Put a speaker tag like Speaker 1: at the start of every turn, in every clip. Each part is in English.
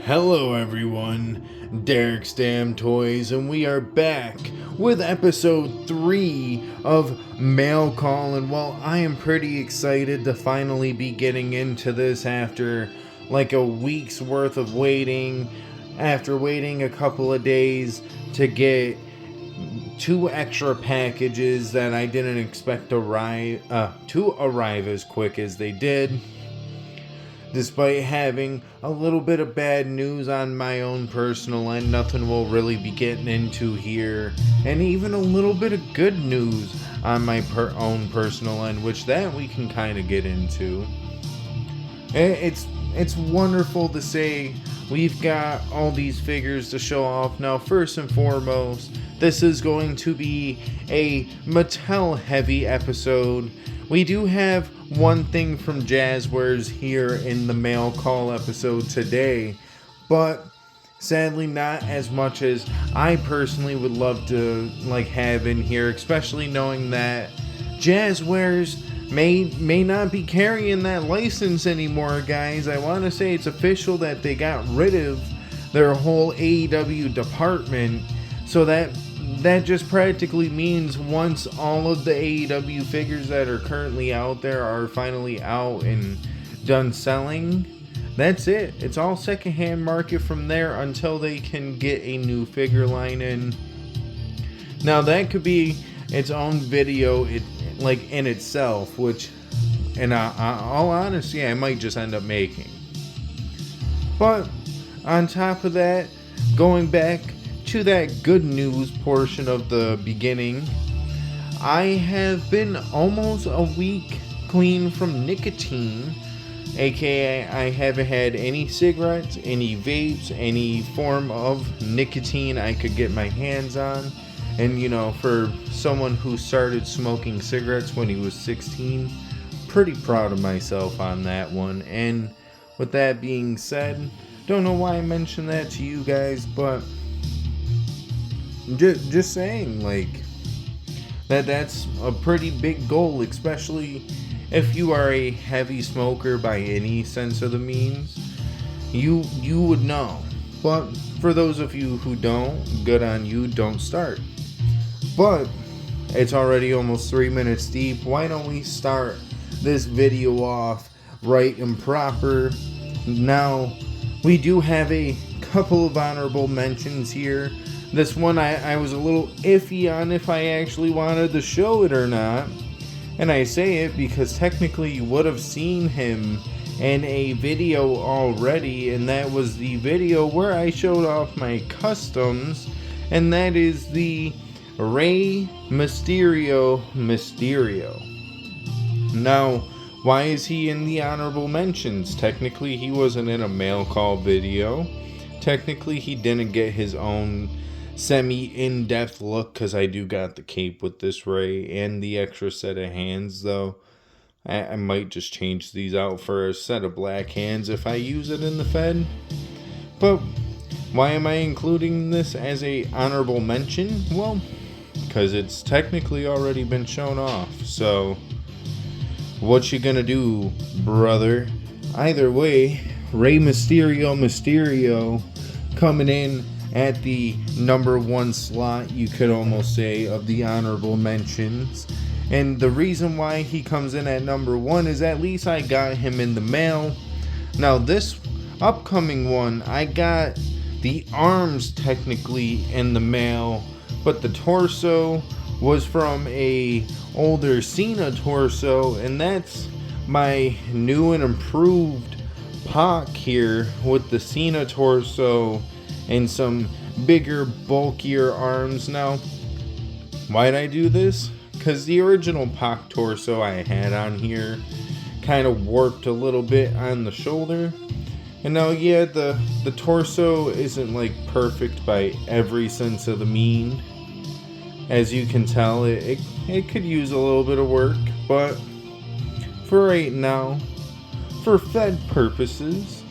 Speaker 1: Hello everyone, Derek's Damn Toys, and we are back with episode 3 of Mail Call. And well, I am pretty excited to finally be getting into this after like a week's worth of waiting, after waiting a couple of days to get 2 extra packages that I didn't expect to arrive as quick as they did. Despite having a little bit of bad news on my own personal end, nothing we'll really be getting into here. And even a little bit of good news on my own personal end, which that we can kind of get into. It's wonderful to say we've got all these figures to show off. Now, first and foremost, this is going to be a Mattel heavy episode. We do have one thing from Jazzwares here in the Mail Call episode today, but sadly not as much as I personally would love to have in here, especially knowing that Jazzwares may not be carrying that license anymore, guys. I want to say it's official that they got rid of their whole AEW department, so that just practically means once all of the AEW figures that are currently out there are finally out and done selling, that's it. It's all secondhand market from there until they can get a new figure line in. Now that could be its own video in itself, which in all honesty I might just end up making. But on top of that, going back to that good news portion of the beginning, I have been almost a week clean from nicotine, aka I haven't had any cigarettes, any vapes, any form of nicotine I could get my hands on. And for someone who started smoking cigarettes when he was 16, pretty proud of myself on that one. And with that being said, don't know why I mentioned that to you guys, but just saying, that's a pretty big goal, especially if you are a heavy smoker by any sense of the means. You would know. But for those of you who don't, good on you, don't start. But it's already almost 3 minutes deep. Why don't we start this video off right and proper? Now, we do have a couple of honorable mentions here. This one I was a little iffy on if I actually wanted to show it or not. And I say it because technically you would have seen him in a video already, and that was the video where I showed off my customs, and that is the Rey Mysterio. Now, why is he in the honorable mentions? Technically he wasn't in a mail call video. Technically he didn't get his own semi-in-depth look, because I do got the cape with this Rey and the extra set of hands, though I might just change these out for a set of black hands if I use it in the Fed. But why am I including this as a honorable mention? Well, because it's technically already been shown off, so what you gonna do, brother? Either way, Rey Mysterio coming in at the number 1 slot, you could almost say, of the honorable mentions. And the reason why he comes in at number 1 is at least I got him in the mail. Now this upcoming one, I got the arms technically in the mail, but the torso was from a older Cena torso, and that's my new and improved Pac here with the Cena torso and some bigger, bulkier arms. Now, why'd I do this? Because the original Pac torso I had on here kind of warped a little bit on the shoulder. And now, yeah, the torso isn't perfect by every sense of the mean. As you can tell, it could use a little bit of work, but for right now, for Fed purposes,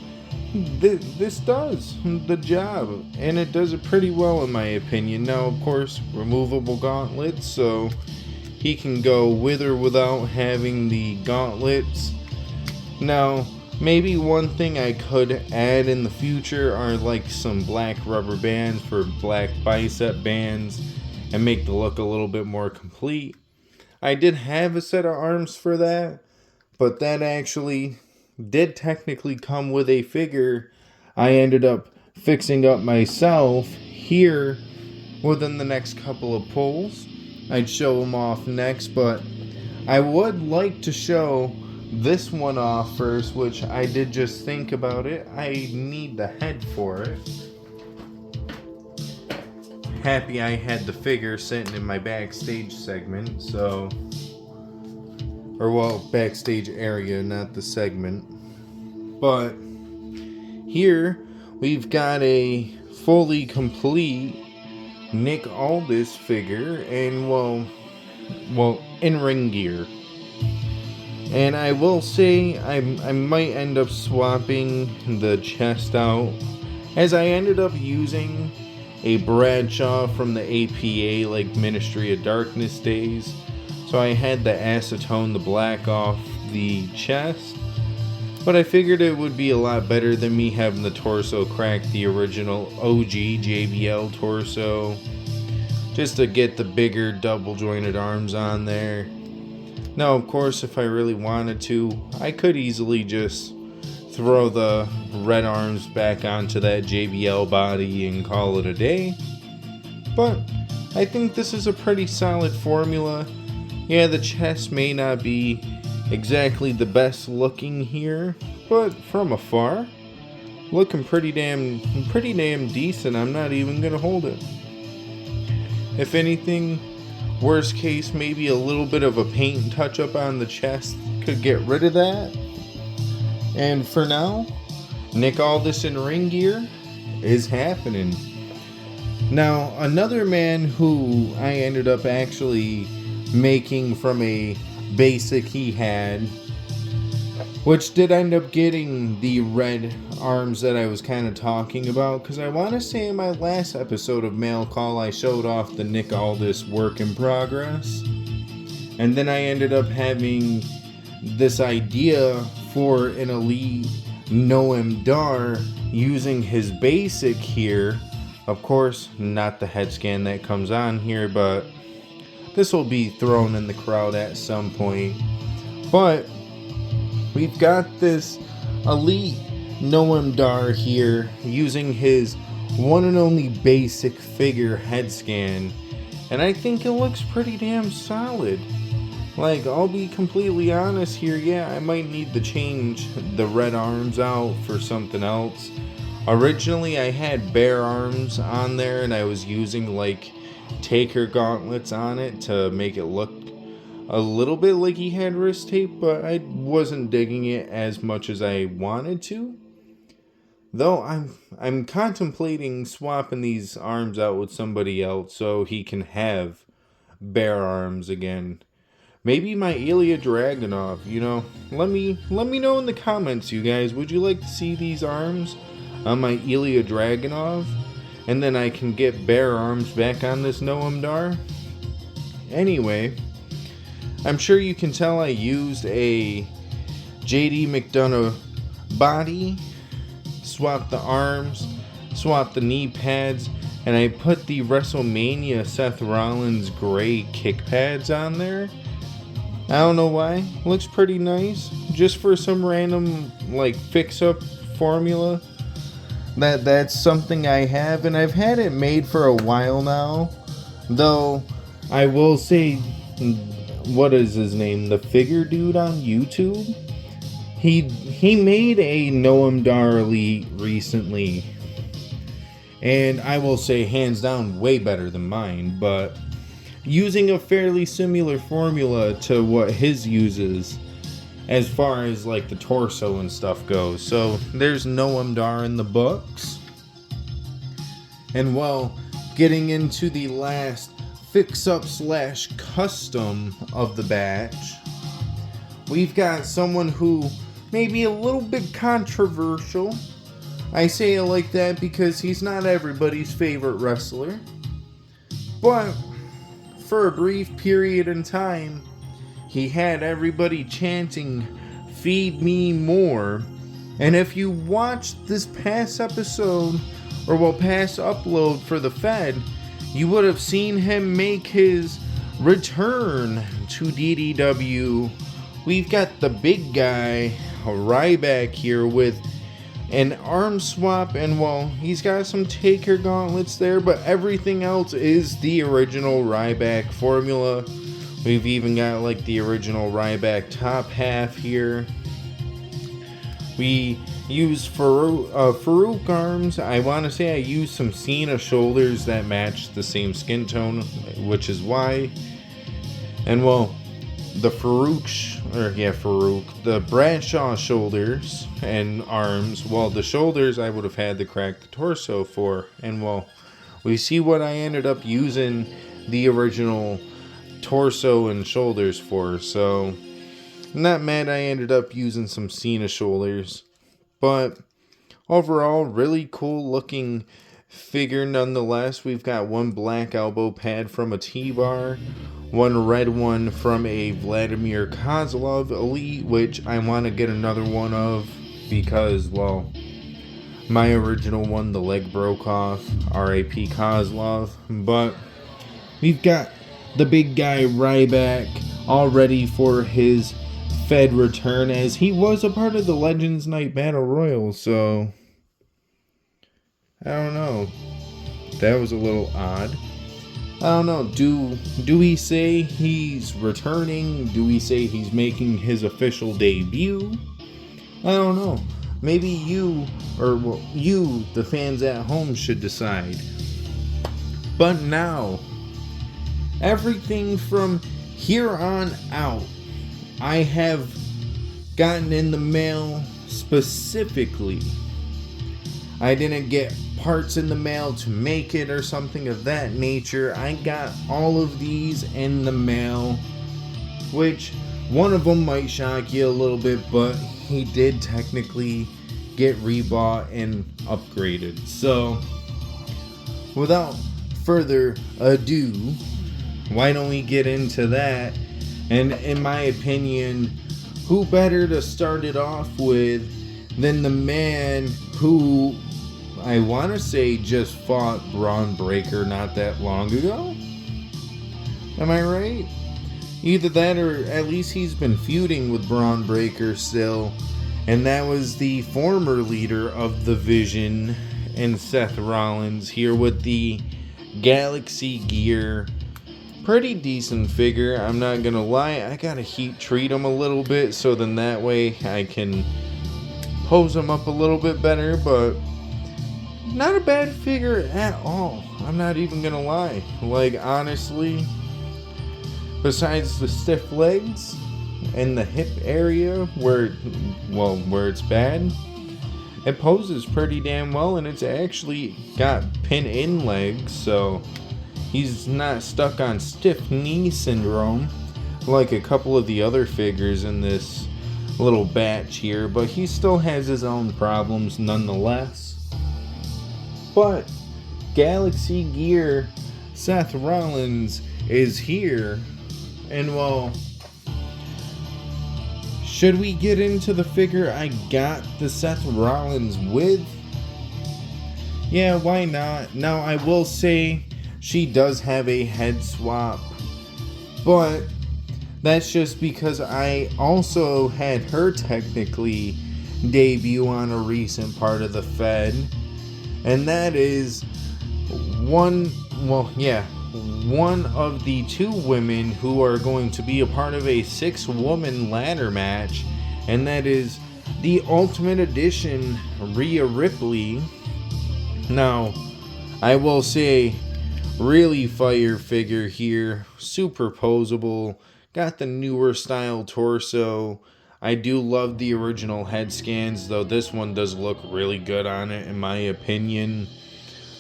Speaker 1: this does the job, and it does it pretty well in my opinion. Now, of course, removable gauntlets, so he can go with or without having the gauntlets. Now, Maybe one thing I could add in the future are like some black rubber bands for black bicep bands and make the look a little bit more complete. I did have a set of arms for that, but that actually did technically come with a figure I ended up fixing up myself here within the next couple of pulls. I'd show them off next, but I would like to show this one off first, which I did just think about it. I need the head for it. Happy I had the figure sitting in my backstage segment, so... or well, backstage area, not the segment. But here we've got a fully complete Nick Aldis figure, and well, in ring gear. And I will say I might end up swapping the chest out, as I ended up using a Bradshaw from the APA, like Ministry of Darkness days. So I had the acetone, the black, off the chest. But I figured it would be a lot better than me having the torso crack the original OG JBL torso, just to get the bigger double jointed arms on there. Now, of course, if I really wanted to, I could easily just throw the red arms back onto that JBL body and call it a day. But I think this is a pretty solid formula. Yeah, the chest may not be exactly the best looking here, but from afar, looking pretty damn decent. I'm not even gonna hold it. If anything, worst case, maybe a little bit of a paint touch up on the chest could get rid of that. And for now, Nick Aldis in ring gear is happening. Now, another man who I ended up actually making from a basic he had, which did end up getting the red arms that I was kind of talking about, because I want to say in my last episode of Mail Call I showed off the Nick Aldis work in progress, and then I ended up having this idea for an elite Noam Dar using his basic here. Of course, not the head scan that comes on here, but this will be thrown in the crowd at some point. But we've got this elite Noam Dar here using his one and only basic figure head scan, and I think it looks pretty damn solid. Like, I'll be completely honest here, yeah, I might need to change the red arms out for something else. Originally I had bare arms on there and I was using like Taker gauntlets on it to make it look a little bit like he had wrist tape, but I wasn't digging it as much as I wanted to. Though I'm contemplating swapping these arms out with somebody else so he can have bare arms again. Maybe my Ilya Dragunov, you know. Let me know in the comments, you guys. Would you like to see these arms on my Ilya Dragunov? And then I can get bare arms back on this Noam Dar? Anyway, I'm sure you can tell I used a JD McDonough body, swapped the arms, swapped the knee pads, and I put the WrestleMania Seth Rollins gray kick pads on there. I don't know why. Looks pretty nice. Just for some random like fix-up formula. That's something I have, and I've had it made for a while now. Though I will say, what is his name? The Figure Dude on YouTube? He made a Noam Dar Elite recently. And I will say hands down way better than mine, but using a fairly similar formula to what his uses as far as like the torso and stuff goes. So there's Noam Dar in the books. And well, getting into the last fix-up / custom of the batch, we've got someone who may be a little bit controversial. I say it like that because he's not everybody's favorite wrestler. But for a brief period in time, he had everybody chanting, "Feed me more," And if you watched this past episode, or past upload for the Fed, you would have seen him make his return to DDW. We've got the big guy, Ryback, here with an arm swap, and he's got some Taker gauntlets there, but everything else is the original Ryback formula. We've even got like the original Ryback top half here. We use Farouk arms. I want to say I used some Cena shoulders that match the same skin tone, which is why. And the the Bradshaw shoulders and arms. The shoulders I would have had to crack the torso for. And we see what I ended up using the original torso and shoulders for. So not mad I ended up using some Cena shoulders. But overall, really cool looking figure nonetheless. We've got one black elbow pad from a T-Bar, one red one from a Vladimir Kozlov Elite, which I want to get another one of because, my original one, the leg broke off, R.A.P. Kozlov. But we've got the big guy Ryback all ready for his Fed return, as he was a part of the Legends Night Battle Royal, so I don't know. That was a little odd. I don't know. Do we say he's returning? Do we say he's making his official debut? I don't know. Maybe you, the fans at home, should decide. But now, everything from here on out, I have gotten in the mail specifically. I didn't get parts in the mail to make it or something of that nature. I got all of these in the mail, which one of them might shock you a little bit, but he did technically get rebought and upgraded. So, without further ado, why don't we get into that? And in my opinion, who better to start it off with than the man who I want to say just fought Braun Breaker not that long ago? Am I right? Either that, or at least he's been feuding with Braun Breaker still. And that was the former leader of the Vision and Seth Rollins, here with the Galaxy gear. Pretty decent figure, I'm not gonna lie. I gotta heat treat him a little bit, so then that way I can pose him up a little bit better, but not a bad figure at all. I'm not even gonna lie. Like, honestly, besides the stiff legs and the hip area where it's bad, it poses pretty damn well, and it's actually got pin-in legs, so he's not stuck on stiff knee syndrome like a couple of the other figures in this little batch here, but he still has his own problems nonetheless. But Galaxy Gear Seth Rollins is here, and should we get into the figure I got the Seth Rollins with? Yeah, why not? Now, I will say she does have a head swap, but that's just because I also had her technically debut on a recent part of the Fed, and that is one of the two women who are going to be a part of a 6-woman ladder match, and that is the Ultimate Edition Rhea Ripley. Now, I will say, really fire figure here, super posable, got the newer style torso. I do love the original head scans, though this one does look really good on it in my opinion.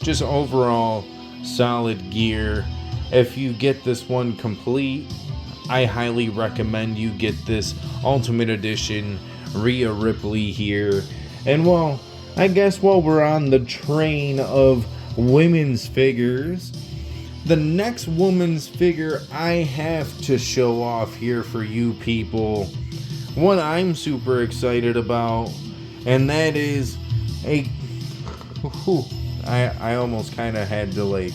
Speaker 1: Just overall solid gear. If you get this one complete, I highly recommend you get this Ultimate Edition Rhea Ripley here. And I guess while we're on the train of women's figures, the next woman's figure I have to show off here for you people, one I'm super excited about, And that is a... Whew, I almost kind of had to like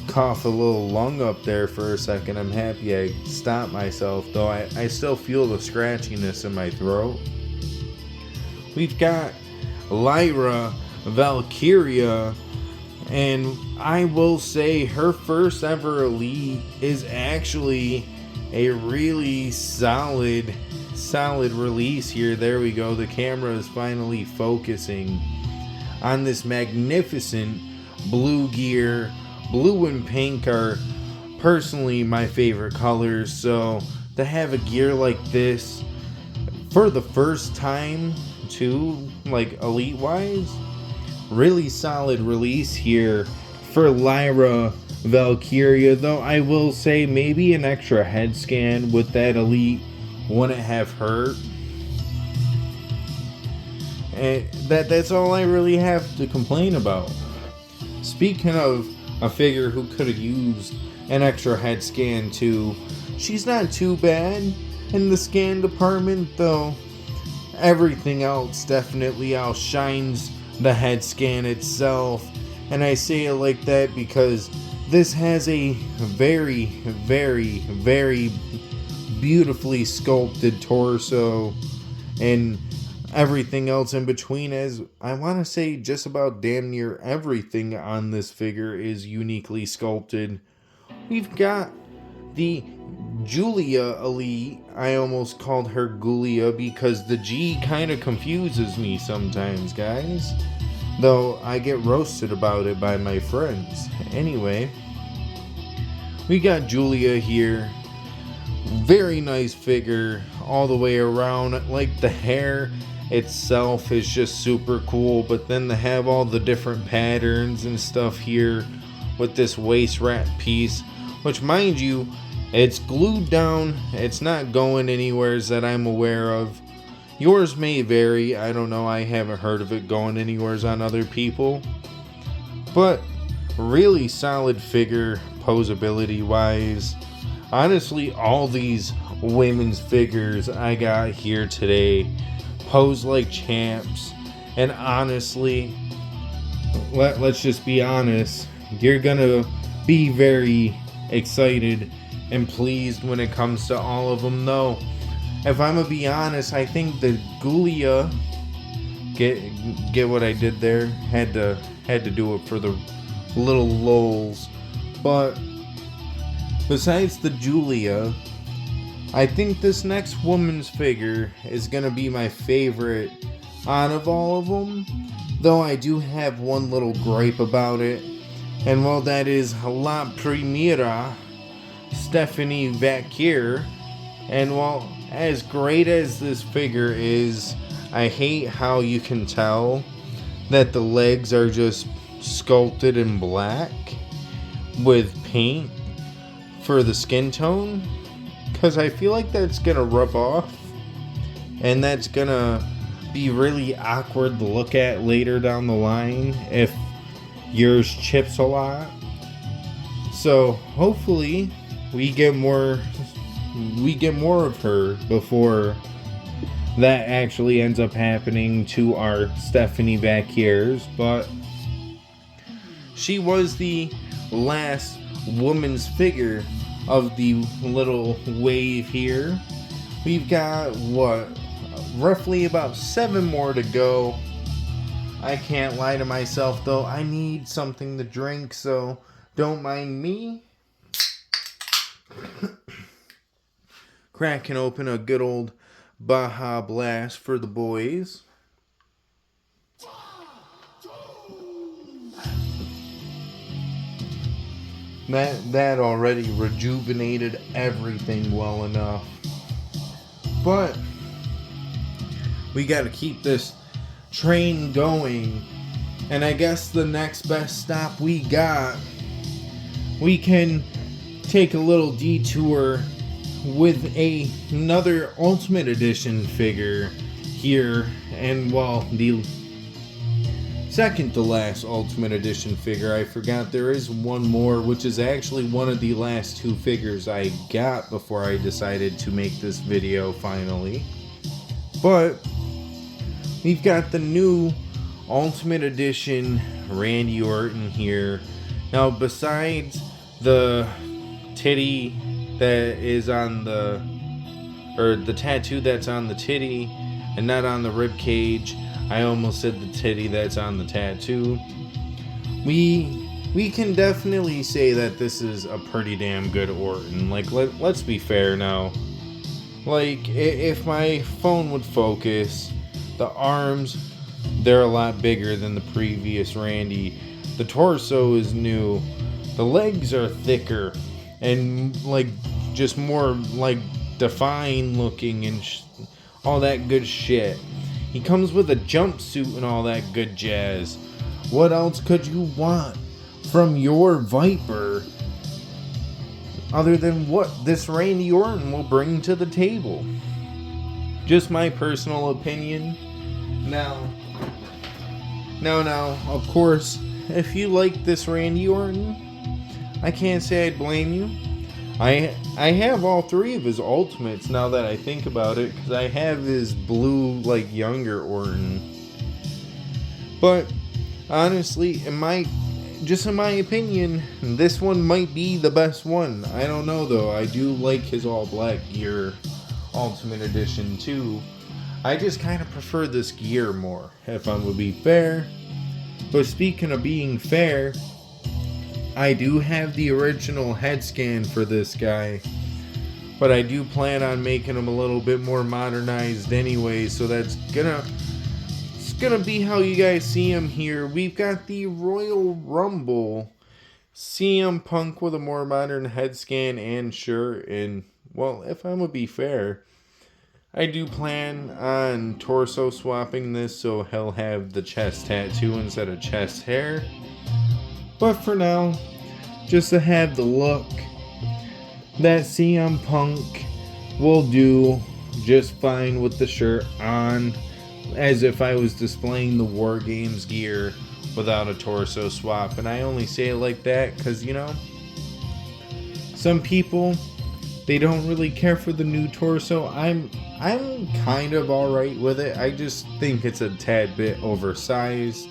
Speaker 1: cough a little lung up there for a second. I'm happy I stopped myself, though I still feel the scratchiness in my throat. We've got Lyra Valkyria, and I will say her first ever elite is actually a really solid release here. There we go. The camera is finally focusing on this magnificent blue gear. Blue and pink are personally my favorite colors, so to have a gear like this for the first time too, like elite wise, really solid release here for Lyra Valkyria. Though I will say maybe an extra head scan with that elite wouldn't have hurt. And that's all I really have to complain about. Speaking of a figure who could have used an extra head scan too, she's not too bad in the scan department, though everything else definitely outshines the head scan itself. And I say it like that because this has a very, very, very beautifully sculpted torso and everything else in between, as I want to say just about damn near everything on this figure is uniquely sculpted. We've got the Julia Elite. I almost called her Gulia because the G kind of confuses me sometimes, guys. Though I get roasted about it by my friends. Anyway, we got Julia here. Very nice figure all the way around. Like the hair itself is just super cool, but then to have all the different patterns and stuff here with this waist wrap piece, which mind you, it's glued down, it's not going anywhere that I'm aware of. Yours may vary, I don't know, I haven't heard of it going anywhere on other people, but really solid figure posability wise. Honestly, all these women's figures I got here today pose like champs, and honestly, let's just be honest, you're gonna be very excited and pleased when it comes to all of them. Though, if I'm gonna be honest, I think the Gulia, get what I did there, had to do it for the little lols, but besides the Julia, I think this next woman's figure is going to be my favorite out of all of them. Though I do have one little gripe about it. And well, that is La Primera Stephanie Vacquier. And well, as great as this figure is, I hate how you can tell that the legs are just sculpted in black with paint for the skin tone, because I feel like that's gonna rub off and that's gonna be really awkward to look at later down the line if yours chips a lot. So hopefully we get more of her before that actually ends up happening to our Stephanie Vacquiers. But she was the last woman's figure of the little wave here. We've got roughly about 7 more to go. I can't lie to myself though, I need something to drink, so don't mind me. Cracking open a good old Baja Blast for the boys. That already rejuvenated everything well enough. But we got to keep this train going. And I guess the next best stop we can take a little detour with another Ultimate Edition figure here. And well, the second to last Ultimate Edition figure. I forgot there is one more, which is actually one of the last 2 figures I got before I decided to make this video finally. But we've got the new Ultimate Edition Randy Orton here. Now, besides the titty that is on the tattoo that's on the titty and not on the rib cage, I almost said the titty that's on the tattoo, we can definitely say that this is a pretty damn good Orton. Like, let's be fair now. Like, if my phone would focus, the arms, they're a lot bigger than the previous Randy. The torso is new. The legs are thicker and, like, just more, like, defined looking and all that good shit. He comes with a jumpsuit and all that good jazz. What else could you want from your Viper other than what this Randy Orton will bring to the table? Just my personal opinion. Now, of course, if you like this Randy Orton, I can't say I'd blame you. I have all three of his Ultimates now that I think about it, because I have his blue, like, younger Orton. But honestly, in my opinion, this one might be the best one. I don't know though. I do like his all black gear Ultimate Edition too. I just kind of prefer this gear more, if I'm gonna be fair. But speaking of being fair, I do have the original head scan for this guy, but I do plan on making him a little bit more modernized anyway, so it's gonna be how you guys see him here. We've got the Royal Rumble CM Punk with a more modern head scan and shirt, and, well, if I'm gonna be fair, I do plan on torso swapping this so he'll have the chest tattoo instead of chest hair. But for now, just to have the look that CM Punk will do just fine with the shirt on, as if I was displaying the War Games gear without a torso swap. And I only say it like that because, you know, some people, they don't really care for the new torso. I'm kind of alright with it. I just think it's a tad bit oversized.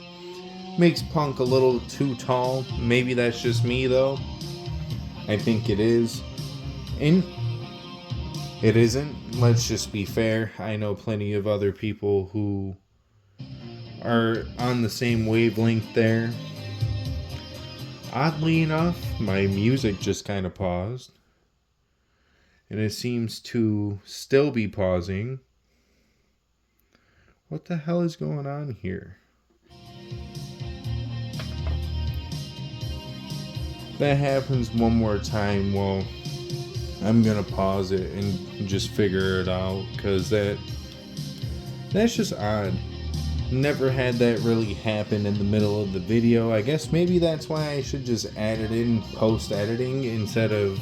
Speaker 1: Makes Punk a little too tall. Maybe that's just me though. I think it is. And it isn't. Let's just be fair. I know plenty of other people who are on the same wavelength there. Oddly enough, my music just kind of paused. And it seems to still be pausing. What the hell is going on here? If that happens one more time, well, I'm gonna pause it and just figure it out, because that's just odd. Never had that really happen in the middle of the video. I guess maybe that's why I should just add it in post-editing instead of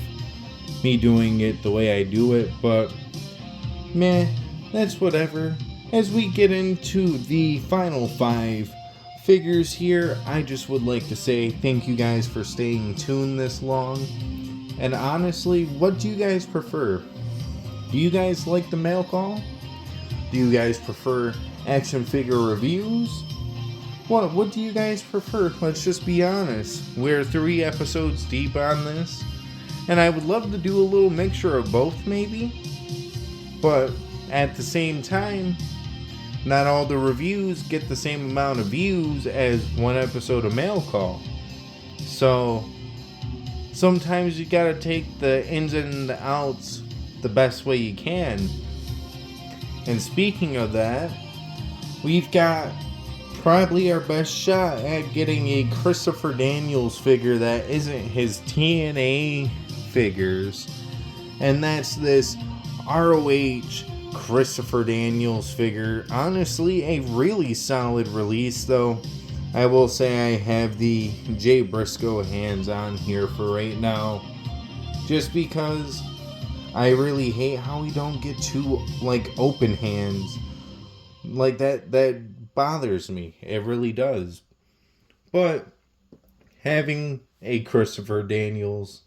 Speaker 1: me doing it the way I do it, but meh, that's whatever. As we get into the final 5 figures here, I just would like to say thank you guys for staying tuned this long. And honestly, what do you guys prefer? Do you guys like the mail call? Do you guys prefer action figure reviews? What do you guys prefer? Let's just be honest. We're 3 episodes deep on this, and I would love to do a little mixture of both maybe. But at the same time, not all the reviews get the same amount of views as one episode of Mail Call. So sometimes you gotta take the ins and the outs the best way you can. And speaking of that, we've got probably our best shot at getting a Christopher Daniels figure that isn't his TNA figures. And that's this ROH Christopher Daniels figure. Honestly, a really solid release though. I will say I have the Jay Briscoe hands on here for right now, just because I really hate how we don't get two like open hands. Like that bothers me. It really does. But having a Christopher Daniels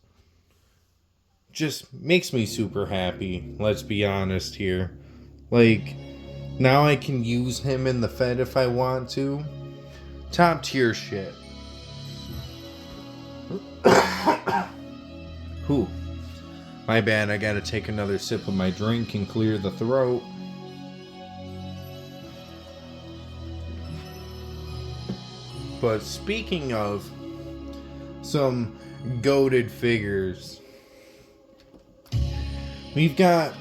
Speaker 1: just makes me super happy. Let's be honest here. Like, Now I can use him in the Fed if I want to. Top tier shit. Whew. My bad, I gotta take another sip of my drink and clear the throat. But speaking of some goated figures, we've got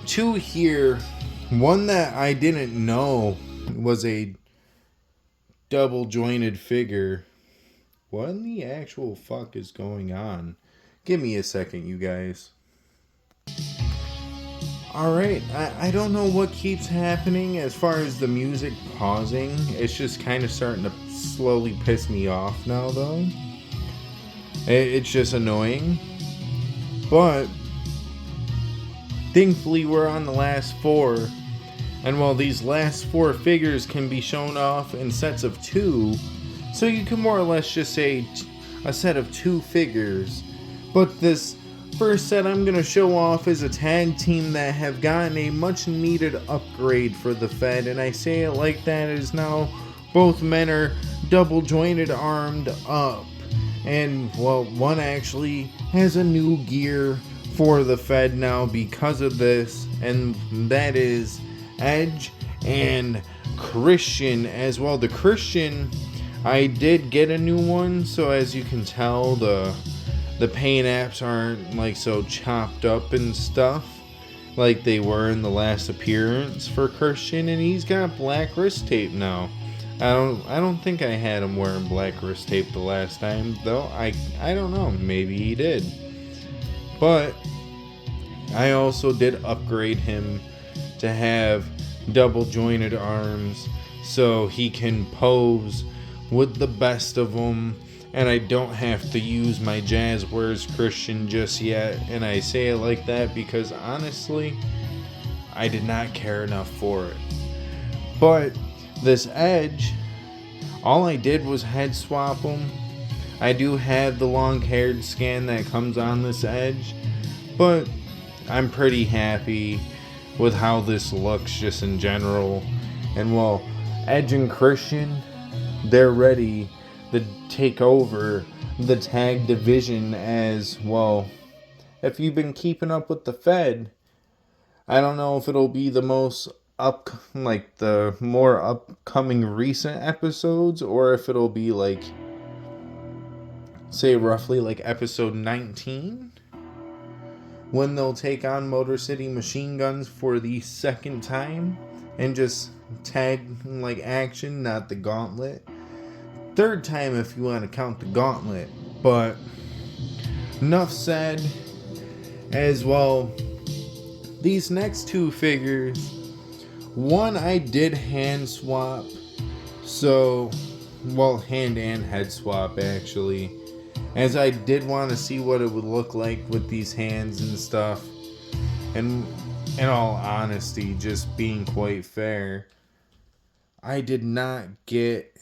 Speaker 1: two here. One that I didn't know was a double jointed figure. What in the actual fuck is going on? Give me a second, you guys. Alright, I don't know what keeps happening as far as the music pausing. It's just kind of starting to slowly piss me off now, though. It's just annoying. But thankfully we're on the last four. And while these last four figures can be shown off in sets of two, so you can more or less just say a set of two figures. But this first set I'm going to show off is a tag team that have gotten a much needed upgrade for the Fed. And I say it like that as now both men are double jointed armed up. And well, one actually has a new gear for the Fed now because of this. And that is Edge and Christian as well. The Christian, I did get a new one, so as you can tell, the paint apps aren't like so chopped up and stuff like they were in the last appearance for Christian, and he's got black wrist tape now. I don't think I had him wearing black wrist tape the last time, though. I don't know, maybe he did. But I also did upgrade him to have double jointed arms so he can pose with the best of them, and I don't have to use my Jazz Wears Christian just yet. And I say it like that because honestly I did not care enough for it. But this Edge, all I did was head swap him. I do have the long haired scan that comes on this Edge, but I'm pretty happy with how this looks just in general. And well, Edge and Christian, they're ready to take over the tag division as well. If you've been keeping up with the Fed, I don't know if it'll be the the more upcoming recent episodes, or if it'll be like, say roughly like episode 19, when they'll take on Motor City Machine Guns for the second time and just tag like action, not the gauntlet. Third time if you want to count the gauntlet. But enough said. As well, these next two figures, one I did hand swap, so well, hand and head swap actually, as I did want to see what it would look like with these hands and stuff. And in all honesty, just being quite fair, I did not get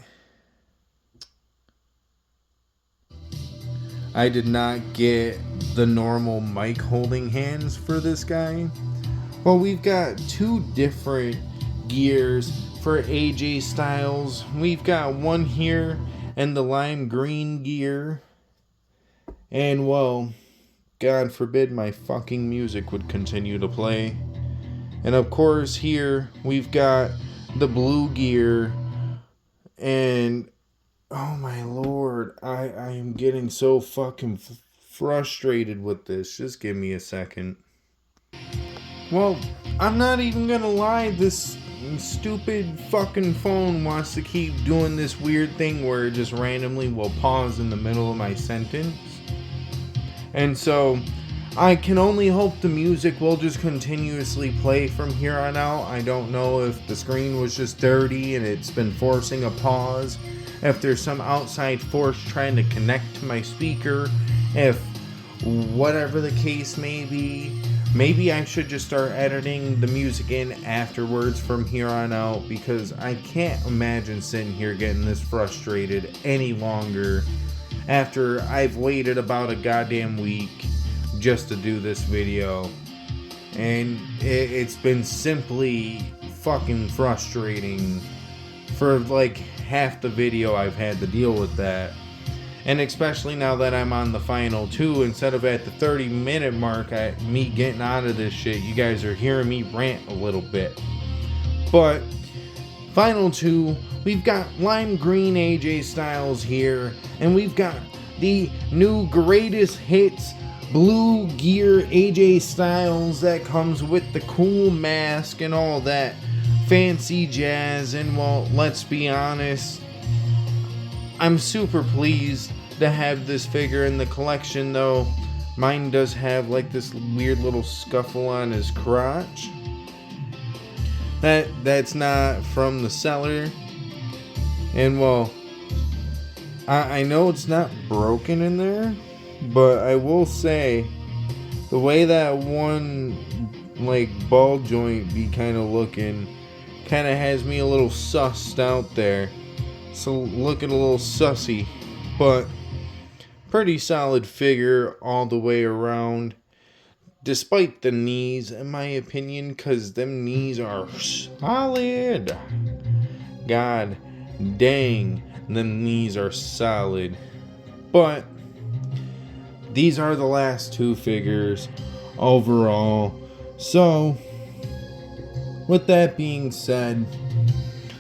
Speaker 1: the normal mic holding hands for this guy. Well, we've got two different gears for AJ Styles. We've got one here in the lime green gear. And well, God forbid my fucking music would continue to play. And of course here we've got the blue gear. And oh my lord, I am getting so fucking frustrated with this. Just give me a second. Well, I'm not even gonna lie, this stupid fucking phone wants to keep doing this weird thing where it just randomly will pause in the middle of my sentence. And so I can only hope the music will just continuously play from here on out. I don't know if the screen was just dirty and it's been forcing a pause, if there's some outside force trying to connect to my speaker, if whatever the case may be. Maybe I should just start editing the music in afterwards from here on out, because I can't imagine sitting here getting this frustrated any longer after I've waited about a goddamn week just to do this video. And it's been simply fucking frustrating. For like half the video I've had to deal with that. And especially now that I'm on the final 2, instead of at the 30-minute mark at me getting out of this shit, you guys are hearing me rant a little bit. But final 2, we've got lime green AJ Styles here, and we've got the new greatest hits blue gear AJ Styles that comes with the cool mask and all that fancy jazz. And well, let's be honest, I'm super pleased to have this figure in the collection, though mine does have like this weird little scuffle on his crotch. That's not from the seller. And well, I know it's not broken in there, but I will say the way that one like ball joint be kind of looking kind of has me a little sussed out there. So looking a little sussy, but pretty solid figure all the way around. Despite the knees, in my opinion, because them knees are solid. God dang, them knees are solid. But these are the last 2 figures overall. So, with that being said,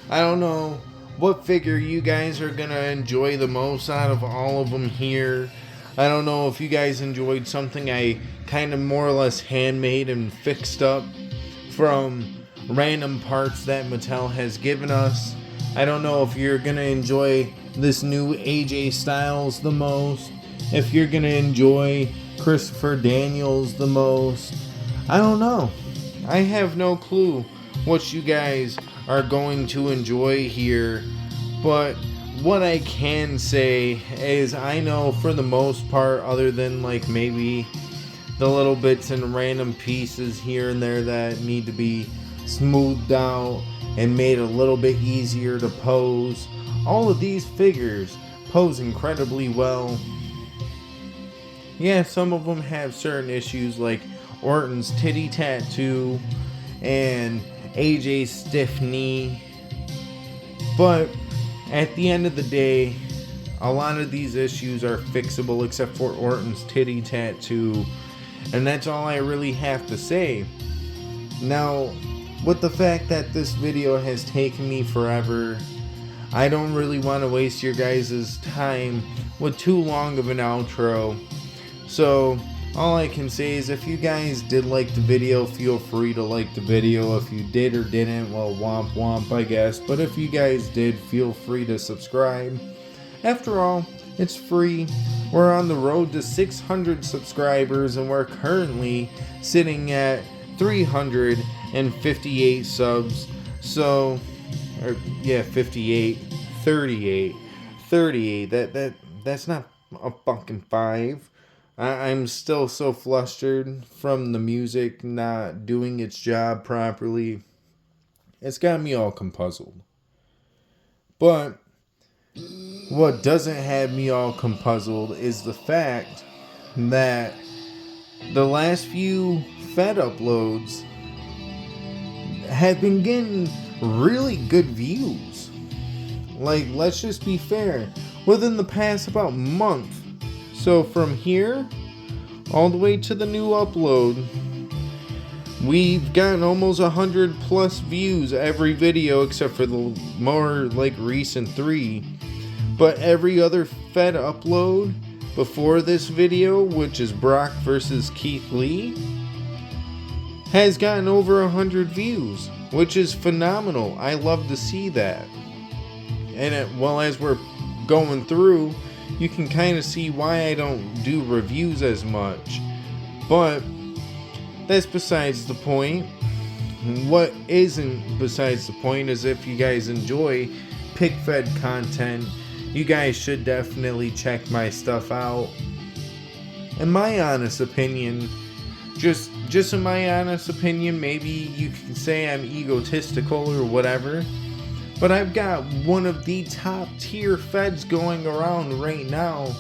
Speaker 1: I don't know what figure you guys are gonna enjoy the most out of all of them here. I don't know if you guys enjoyed something I kind of more or less handmade and fixed up from random parts that Mattel has given us. I don't know if you're gonna enjoy this new AJ Styles the most, if you're gonna enjoy Christopher Daniels the most. I don't know. I have no clue what you guys are going to enjoy here, but what I can say is I know for the most part, other than like maybe the little bits and random pieces here and there that need to be smoothed out and made a little bit easier to pose, all of these figures pose incredibly well. Yeah, some of them have certain issues like Orton's titty tattoo and AJ's stiff knee, but at the end of the day, a lot of these issues are fixable except for Orton's titty tattoo, and that's all I really have to say. Now, with the fact that this video has taken me forever, I don't really want to waste your guys' time with too long of an outro. So all I can say is if you guys did like the video, feel free to like the video. If you did or didn't, well, womp womp, I guess. But if you guys did, feel free to subscribe. After all, it's free. We're on the road to 600 subscribers, and we're currently sitting at 358 subs. So, yeah, 58, 38, 38. That's not a fucking 5. I'm still so flustered from the music not doing its job properly. It's got me all compuzzled. But what doesn't have me all compuzzled is the fact that the last few Fed uploads have been getting really good views. Like, let's just be fair. Within the past about month, so from here all the way to the new upload, we've gotten almost 100 plus views every video except for the more like recent 3. But every other Fed upload before this video, which is Brock versus Keith Lee, has gotten over 100 views, which is phenomenal. I love to see that. And as we're going through, you can kind of see why I don't do reviews as much. But that's besides the point. What isn't besides the point is if you guys enjoy pick-fed content, you guys should definitely check my stuff out. In my honest opinion, just in my honest opinion, maybe you can say I'm egotistical or whatever, but I've got one of the top tier feds going around right now.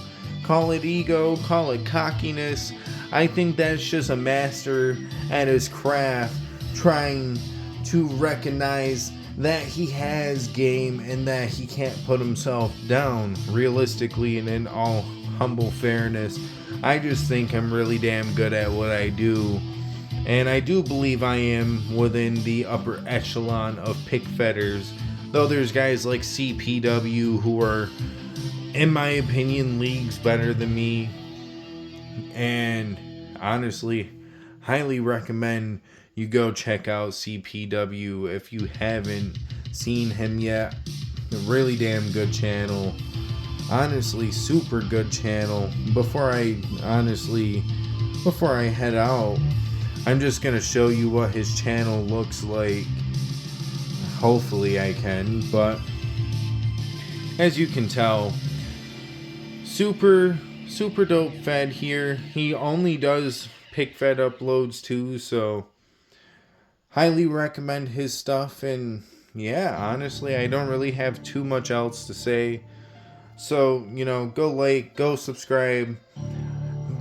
Speaker 1: Call it ego, call it cockiness. I think that's just a master at his craft trying to recognize that he has game and that he can't put himself down. Realistically and in all humble fairness, I just think I'm really damn good at what I do. And I do believe I am within the upper echelon of pick fetters. Though there's guys like CPW who are, in my opinion, leagues better than me. And honestly, highly recommend you go check out CPW if you haven't seen him yet. A really damn good channel. Honestly, super good channel. Before I head out, I'm just going to show you what his channel looks like. Hopefully I can, but as you can tell, super dope fed here. He only does pick fed uploads too, so highly recommend his stuff. And yeah, honestly, I don't really have too much else to say. So, go like, go subscribe.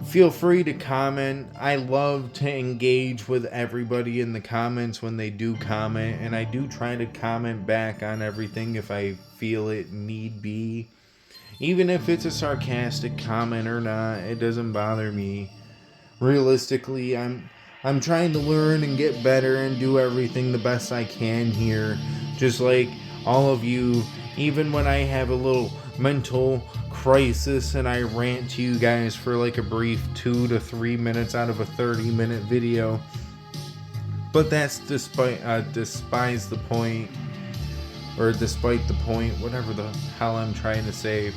Speaker 1: Feel free to comment. I love to engage with everybody in the comments when they do comment, and I do try to comment back on everything if I feel it need be. Even if it's a sarcastic comment or not, it doesn't bother me. Realistically, I'm trying to learn and get better and do everything the best I can here. Just like all of you, even when I have a little mental crisis and I rant to you guys for like a brief 2 to 3 minutes out of a 30-minute video. But that's despite the point, whatever the hell I'm trying to say.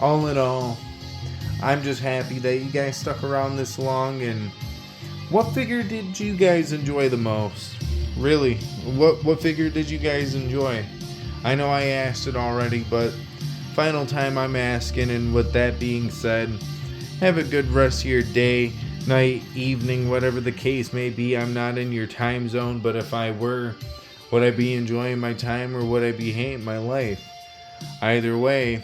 Speaker 1: All in all, I'm just happy that you guys stuck around this long. And what figure did you guys enjoy the most? Really, what figure did you guys enjoy? I know I asked it already, but final time I'm asking. And with that being said, have a good rest of your day, night, evening, whatever the case may be. I'm not in your time zone, but if I were, would I be enjoying my time or would I be hating my life? Either way,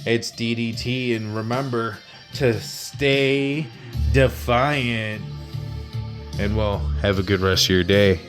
Speaker 1: it's DDT, and remember to stay defiant. And well, have a good rest of your day.